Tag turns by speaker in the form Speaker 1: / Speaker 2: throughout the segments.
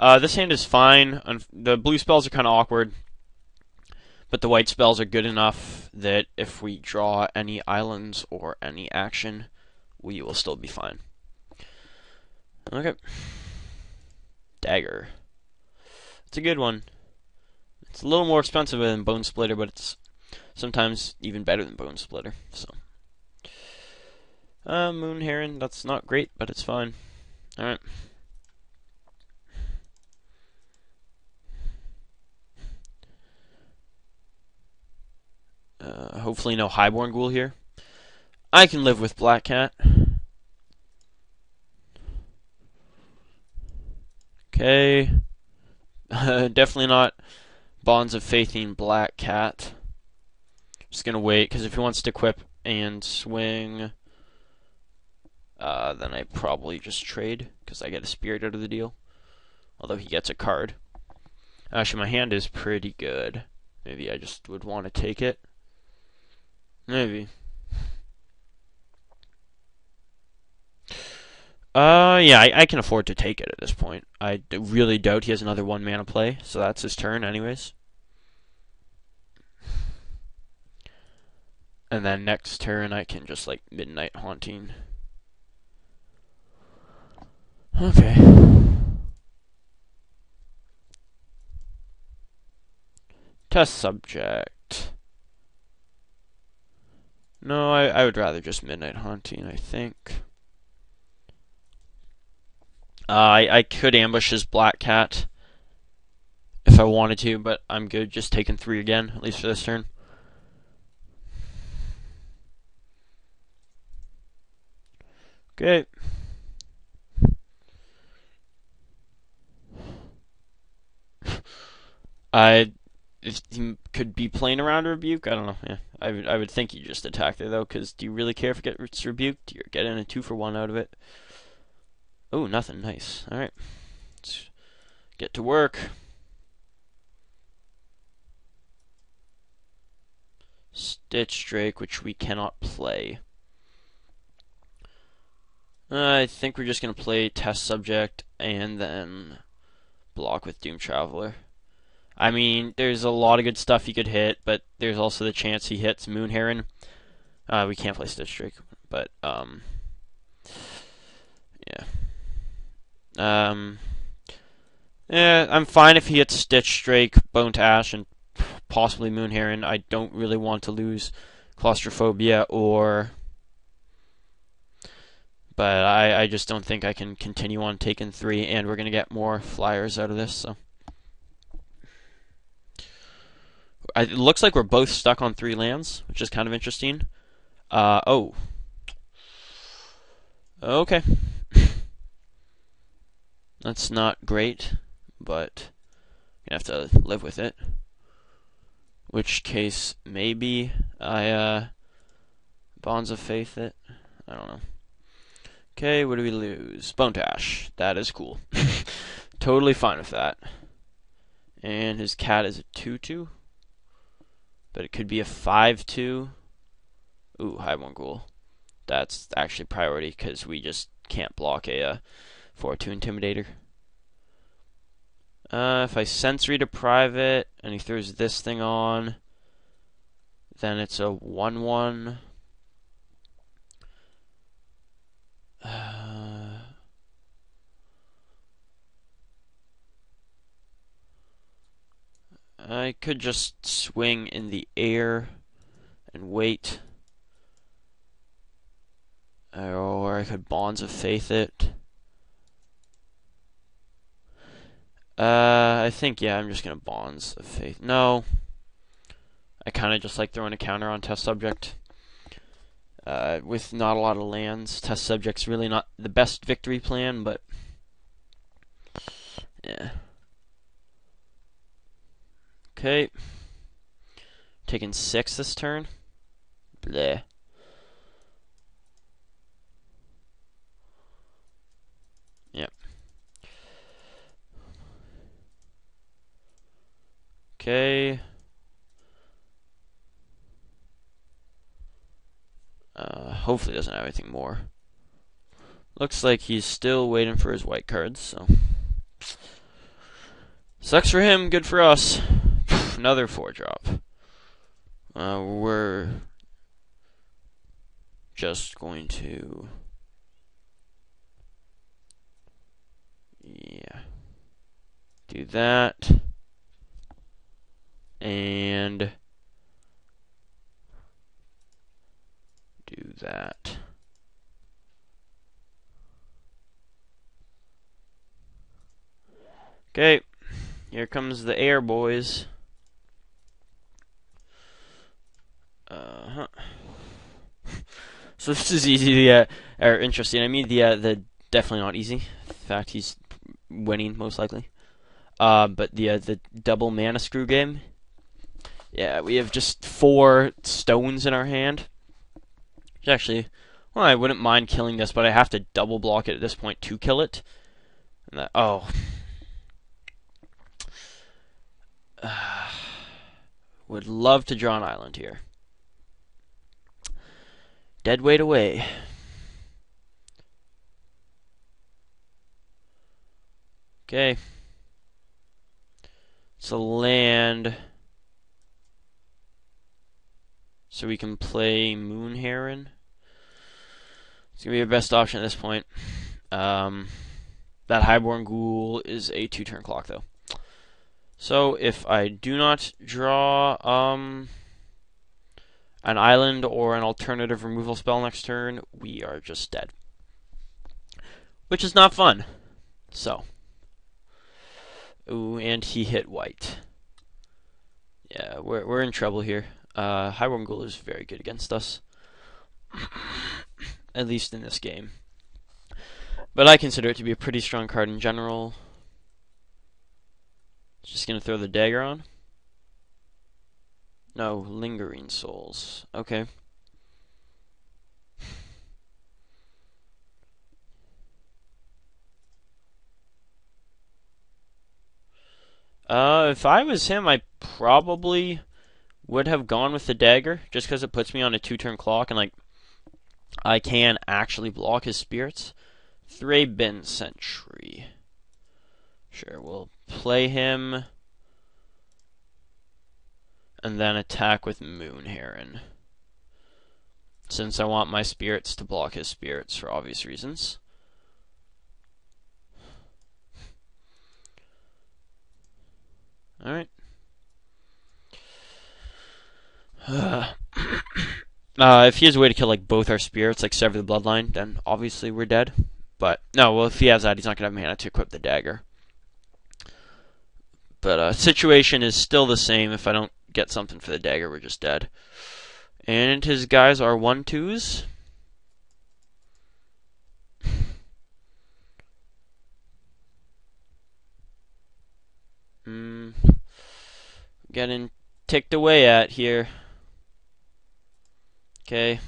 Speaker 1: This hand is fine. The blue spells are kind of awkward, but the white spells are good enough that if we draw any islands or any action, we will still be fine. Okay. Dagger. It's a good one. It's a little more expensive than Bone Splitter, but it's sometimes even better than Bone Splitter. So, Moon Heron. That's not great, but it's fine. All right. Hopefully no Highborn Ghoul here. I can live with Black Cat. Okay. Definitely not Bonds of Faithing Black Cat. Just gonna wait, because if he wants to equip and swing, then I probably just trade, because I get a spirit out of the deal. Although he gets a card. Actually, my hand is pretty good. Maybe I just would want to take it. Maybe. Yeah, I can afford to take it at this point. I really doubt he has another 1-mana play, so that's his turn anyways. And then next turn I can just, like, Midnight Haunting. Okay. Test subject. No, I would rather just Midnight Haunting, I think. I could ambush his Black Cat if I wanted to, but I'm good just taking 3 again, at least for this turn. Okay. If he could be playing around a Rebuke, I don't know. Yeah, I would think you just attack there though, because do you really care if it gets rebuked? You're getting a 2-for-1 out of it. Oh, nothing. Nice. All right, let's get to work. Stitch Drake, which we cannot play. I think we're just gonna play Test Subject and then block with Doom Traveler. I mean, there's a lot of good stuff he could hit, but there's also the chance he hits Moon Heron. We can't play Stitch Drake, but yeah. Yeah, I'm fine if he hits Stitch Drake, Bone to Ash, and possibly Moon Heron. I don't really want to lose Claustrophobia but I just don't think I can continue on taking 3, and we're gonna get more flyers out of this. So. It looks like we're both stuck on 3 lands, which is kind of interesting. Oh. Okay. That's not great, but you have to live with it. Which case, maybe I, Bonds of Faith it. I don't know. Okay, what do we lose? Bone Dash. That is cool. Totally fine with that. And his cat is a 2/2. But it could be a 5/2. Ooh, Highborn Ghoul. That's actually priority because we just can't block a 4/2 Intimidator. If I Sensory Deprive it and he throws this thing on, then it's a 1/1. I could just swing in the air and wait. Or I could Bonds of Faith it. I think, yeah, I'm just going to Bonds of Faith. No. I kind of just like throwing a counter on Test Subject. With not a lot of lands, Test Subject's really not the best victory plan, but yeah. Okay. Taking 6 this turn. Bleh. Yep. Okay. Hopefully doesn't have anything more. Looks like he's still waiting for his white cards, so Sucks for him, good for us. Another 4-drop. We're just going to... Yeah. Do that. And... do that. Okay. Here comes the air, boys. So this is easy, or interesting. I mean, the definitely not easy. In fact, he's winning most likely. But the double mana screw game. Yeah, we have just 4 stones in our hand. Which actually, well, I wouldn't mind killing this, but I have to double block it at this point to kill it. And that, oh. Would love to draw an island here. Dead weight away. Okay. It's a land. So we can play Moon Heron. It's going to be our best option at this point. That Highborn Ghoul is a 2-turn clock, though. So if I do not draw an island or an alternative removal spell next turn, we are just dead. Which is not fun. So. Ooh, and he hit white. Yeah, we're in trouble here. Highborn Ghoul is very good against us. At least in this game. But I consider it to be a pretty strong card in general. Just gonna throw the dagger on. No, Lingering Souls. Okay. If I was him, I probably would have gone with the dagger, just because it puts me on a 2-turn clock, and like I can actually block his spirits. Thraben Sentry. Sure, we'll play him, and then attack with Moon Heron. Since I want my spirits to block his spirits for obvious reasons. Alright. If he has a way to kill like both our spirits, like sever the bloodline, then obviously we're dead. But no, well if he has that, he's not gonna have mana to equip the dagger. But situation is still the same. If I don't get something for the dagger, we're just dead. And his guys are 1/2s. Getting ticked away at here. Okay.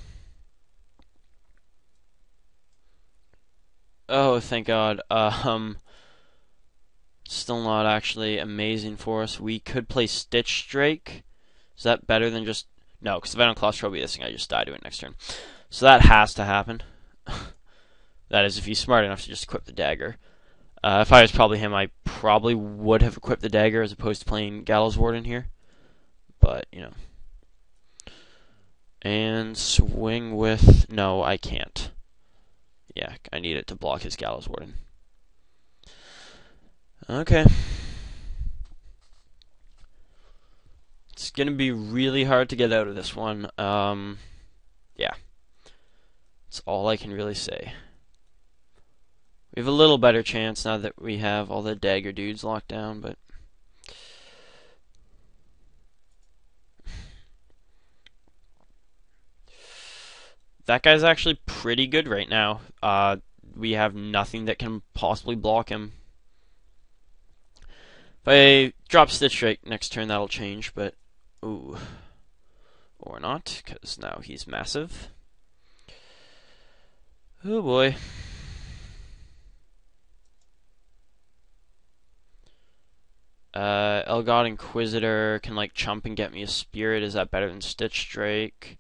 Speaker 1: Oh, thank God. Still not actually amazing for us. We could play Stitch Drake. Is that better than just... No, because if I don't Claustropia this thing, I just die to it next turn. So that has to happen. That is, if he's smart enough to just equip the dagger. If I was probably him, I probably would have equipped the dagger as opposed to playing Gallows Warden here. But, you know. And swing with... No, I can't. Yeah, I need it to block his Gallows Warden. Okay. It's going to be really hard to get out of this one. Yeah. That's all I can really say. We have a little better chance now that we have all the dagger dudes locked down, but... That guy's actually pretty good right now. We have nothing that can possibly block him. If I drop Stitch Drake next turn, that'll change, but... Ooh. Or not, because now he's massive. Oh boy. Elgod Inquisitor can like chump and get me a spirit. Is that better than Stitch Drake?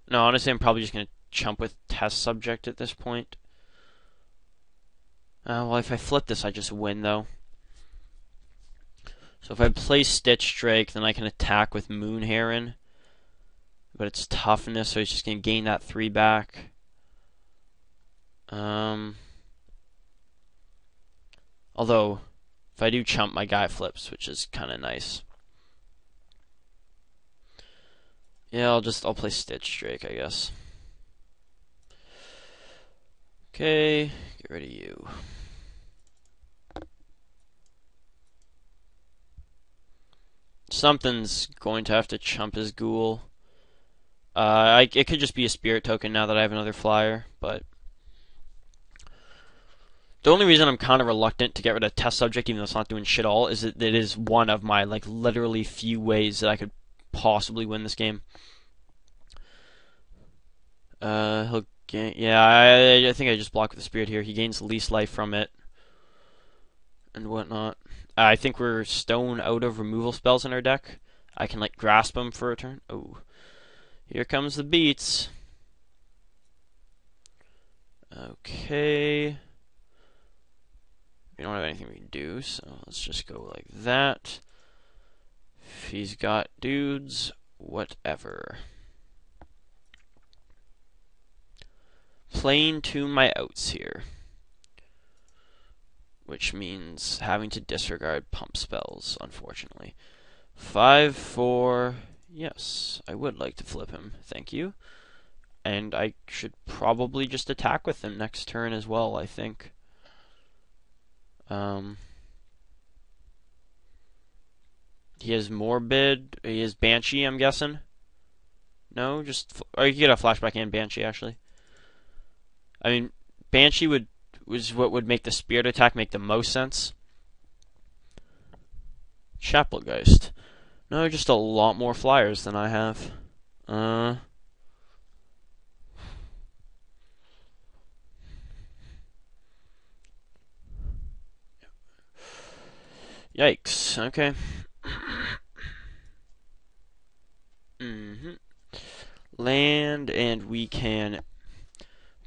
Speaker 1: No, honestly, I'm probably just gonna chump with Test Subject at this point. Well, if I flip this, I just win, though. So if I play Stitch Drake, then I can attack with Moon Heron. But it's toughness, so he's just going to gain that 3 back. Although, if I do chump, my guy flips, which is kind of nice. Yeah, I'll play Stitch Drake, I guess. Okay, get rid of you. Something's going to have to chump his ghoul. It could just be a spirit token now that I have another flyer, but the only reason I'm kind of reluctant to get rid of Test Subject, even though it's not doing shit all, is that it is one of my literally few ways that I could possibly win this game. He'll gain. Yeah, I think I just block with the spirit here. He gains least life from it and whatnot. I think we're stone out of removal spells in our deck. I can grasp him for a turn. Oh, here comes the beats. Okay. We don't have anything we can do, so let's just go like that. If he's got dudes, whatever. Playing to my outs here, which means having to disregard pump spells, unfortunately. 5-4. Yes, I would like to flip him. Thank you. And I should probably just attack with him next turn as well, I think. He has Morbid. He has Banshee, I'm guessing. No, just... Or you can get a flashback and Banshee, actually. I mean, Banshee was what would make the Spirit attack make the most sense. Chapelgeist. No, just a lot more flyers than I have. Yikes. Okay. Land, and we can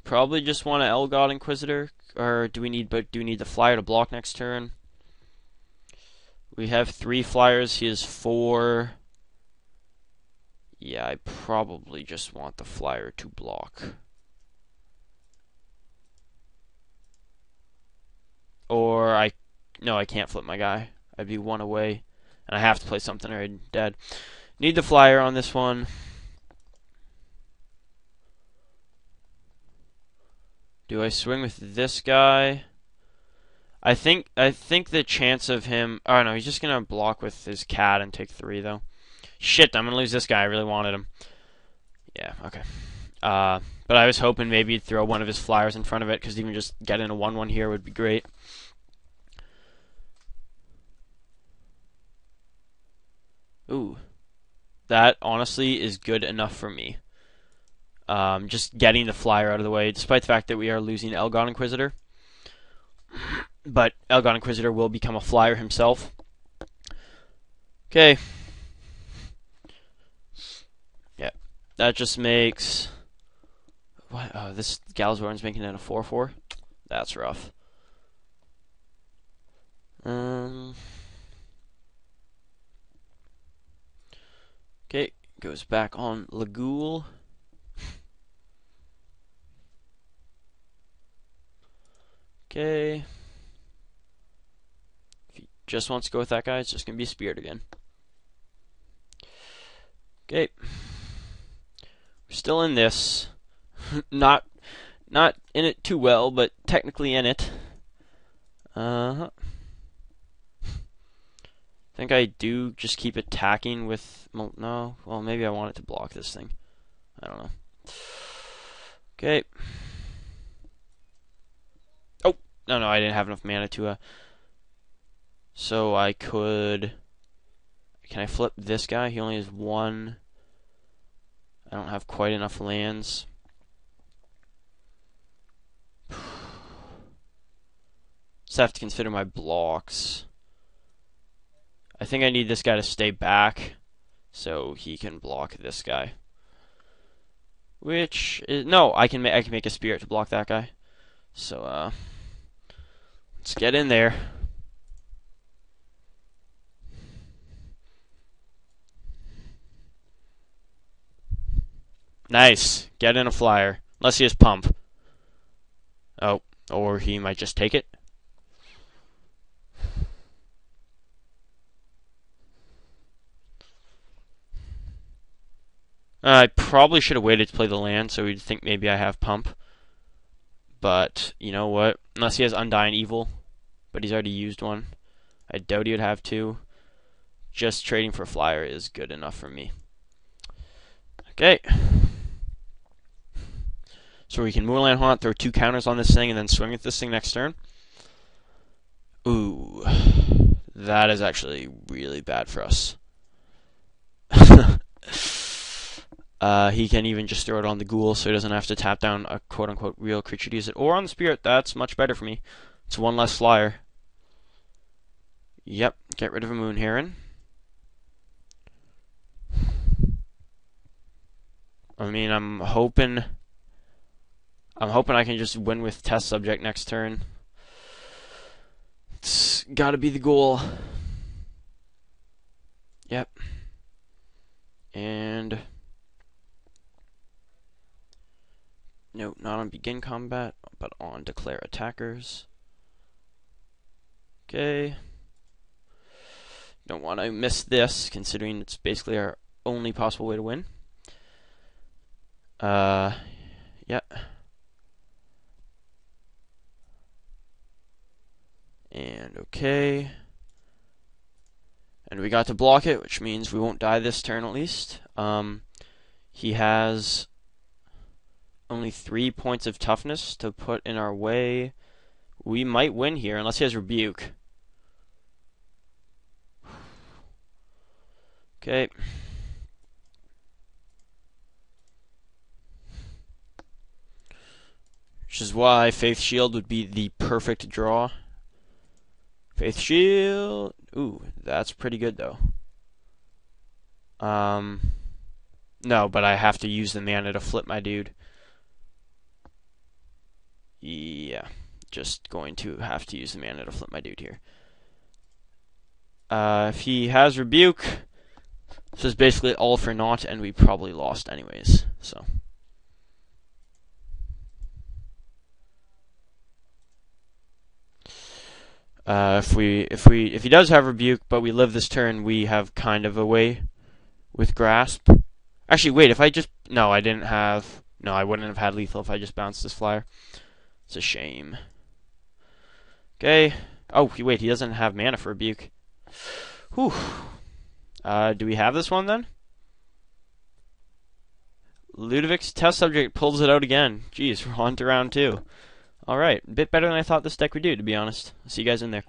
Speaker 1: probably just want an Elgod Inquisitor, or do we need the flyer to block next turn? We have 3 flyers. He has 4. Yeah, I probably just want the flyer to block. Or no, I can't flip my guy. I'd be 1 away, and I have to play something or I'm dead. Need the flyer on this one. Do I swing with this guy? I think the chance of him... Oh, no, he's just going to block with his cat and take 3, though. Shit, I'm going to lose this guy. I really wanted him. Yeah, okay. But I was hoping maybe he'd throw one of his flyers in front of it, because even just getting a 1-1 here would be great. Ooh. That, honestly, is good enough for me. Just getting the flyer out of the way, despite the fact that we are losing Elgon Inquisitor. But Elgon Inquisitor will become a flyer himself. Okay. Yeah. That just makes... What? Oh, this Galzorn's making it a 4-4? That's rough. Okay. Goes back on Lagool. Okay. If he just wants to go with that guy, it's just going to be Spirit again. Okay. We're still in this. Not in it too well, but technically in it. I think I do just keep attacking with... No, well, maybe I want it to block this thing. I don't know. Okay. Oh! No, I didn't have enough mana to... So I could... Can I flip this guy? He only has 1. I don't have quite enough lands. Just have to consider my blocks. I think I need this guy to stay back so he can block this guy. Which is, no, I can make a spirit to block that guy. So Let's get in there. Nice. Get in a flyer. Unless he has pump. Oh, or he might just take it. I probably should have waited to play the land so he'd think maybe I have pump. But, you know what? Unless he has Undying Evil. But he's already used one. I doubt he would have two. Just trading for flyer is good enough for me. Okay. So we can Moorland Haunt, throw 2 counters on this thing, and then swing at this thing next turn. Ooh. That is actually really bad for us. He can even just throw it on the ghoul, so he doesn't have to tap down a quote-unquote real creature to use it. Or on the spirit, that's much better for me. It's 1 less flyer. Yep, get rid of a Moon Heron. I mean, I'm hoping I can just win with Test Subject next turn. It's gotta be the goal. Yep. And no, not on begin combat, but on declare attackers. Okay. Don't want to miss this, considering it's basically our only possible way to win. Yeah. And okay. And we got to block it, which means we won't die this turn at least. He has only 3 points of toughness to put in our way. We might win here, unless he has Rebuke. Okay. Which is why Faith Shield would be the perfect draw. Faith Shield. Ooh, that's pretty good though. No, but I have to use the mana to flip my dude. Yeah, just going to have to use the mana to flip my dude here. If he has Rebuke, this is basically all for naught, and we probably lost anyways. So. If he does have Rebuke, but we live this turn, we have kind of a way with Grasp. Actually, wait, if I just... No, I didn't have... No, I wouldn't have had lethal if I just bounced this flyer. It's a shame. Okay. Oh, wait, he doesn't have mana for Rebuke. Whew. Do we have this one, then? Ludovic's Test Subject pulls it out again. Jeez, we're on to round 2. Alright, a bit better than I thought this deck would do, to be honest. I'll see you guys in there.